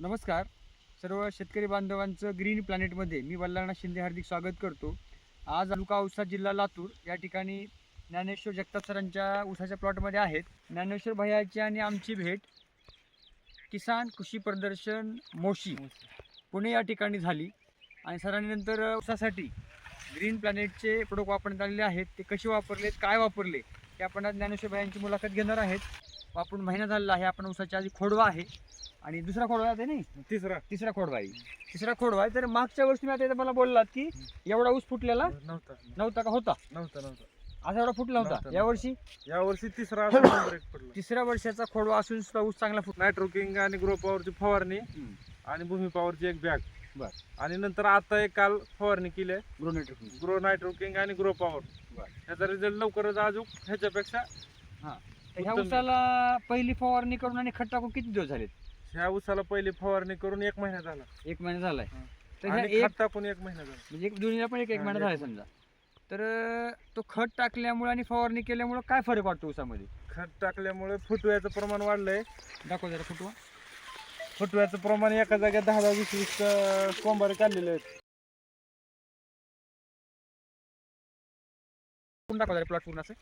नमस्कार सर्व शेतकरी बांधवांचं ग्रीन प्लॅनेटमध्ये मी वल्लानाथ शिंदे हार्दिक स्वागत करतो. आज तालुका औसा जिल्हा लातूर या ठिकाणी ज्ञानेश्वर जगताप सरांच्या ऊसाच्या प्लॉटमध्ये आहेत. ज्ञानेश्वर भैयाची आणि आमची भेट किसान कृषी प्रदर्शन मोशी पुणे या ठिकाणी झाली आणि सरांनी नंतर ऊसासाठी ग्रीन प्लॅनेटचे प्रोडक्ट वापरण्यात आलेले आहेत. ते कसे वापरलेत, काय वापरले ते आपण आज ज्ञानेश्वर भैयांची मुलाखत घेणार आहेत. वापरून महिना झालेला आहे. आपण ऊसाची आधी खोडवा आहे आणि दुसरा खोडवा आहे नाही, तिसरा खोडवा आहे. तिसरा खोडवा आहे. तर मागच्या वर्षी मी आता मला बोललात की एवढा ऊस फुटलेला नव्हता का? होता असा एवढा फुटला होता. यावर्षी तिसरा नंबर एक पडला. तिसऱ्या वर्षाचा खोडवा असून सुद्धा ऊस चांगला फुटला. नायट्रोकिंग आणि ग्रो पॉवरची फवारणी आणि भूमी पॉवरची एक बॅग बर. आणि नंतर आता एक काल फवारणी केली ग्रो नायट्रोकिंग आणि ग्रो पॉवर. ह्याचा रिझल्ट लवकरच अजून ह्याच्यापेक्षा. ह्या ऊसाला पहिली फवारणी करून आणि खत टाकून किती दिवस झालेत? ह्या ऊसाला पहिली फवारणी करून 1 महिना झाला. 1 महिना झालाय. तर आणि ह्या खत टाकून 1 महिना झाला. म्हणजे दोन्हीला पण एक महिना झालाय समजा. तर तो खत टाकल्यामुळे आणि फवारणी केल्यामुळे काय फरक वाटतो ऊसामध्ये? खत टाकल्यामुळे फुटव्याचं प्रमाण वाढलंय. दाखव जरा फुटवा. फुटव्याचं प्रमाण एका जागेत 10-20 कोंबारे काढलेले आहेत. दाखव जरा प्लॉट पूर्ण असं.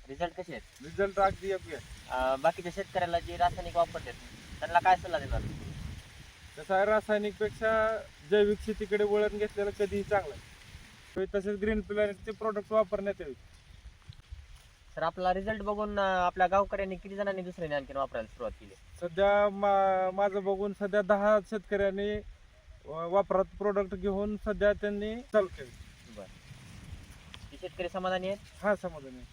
रिझल्ट कसे आहेत? रिझल्ट अगदी योग्य आहे. बाकीच्या शेतकऱ्याला जे रासायनिक वापरतात त्यांना काय सल्ला देणार? तसं आहे, रासायनिक पेक्षा जैविक शेतीकडे वळण घेतलेलं कधीही चांगलं आहे. तसेच ग्रीन प्लॅनेटचे प्रोडक्ट वापरण्यात यावे. तर आपला रिझल्ट बघून आपल्या गावकऱ्यांनी किती जणांनी दुसऱ्याने आणखी वापरायला सुरुवात केली? सध्या माझं बघून सध्या 10 शेतकऱ्यांनी वापरात प्रोडक्ट घेऊन सध्या त्यांनी चालू केले. बरं, ते शेतकरी समाधानी आहेत? हा, समाधानी आहे.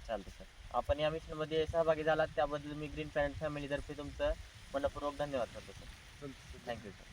चालतं सर. आपण या मिशनमध्ये सहभागी झालात त्याबद्दल मी ग्रीन प्लॅनेट फॅमिलीतर्फे तुमचं मनपूर्वक धन्यवाद करतो सर. चालतंय. Thank you sir.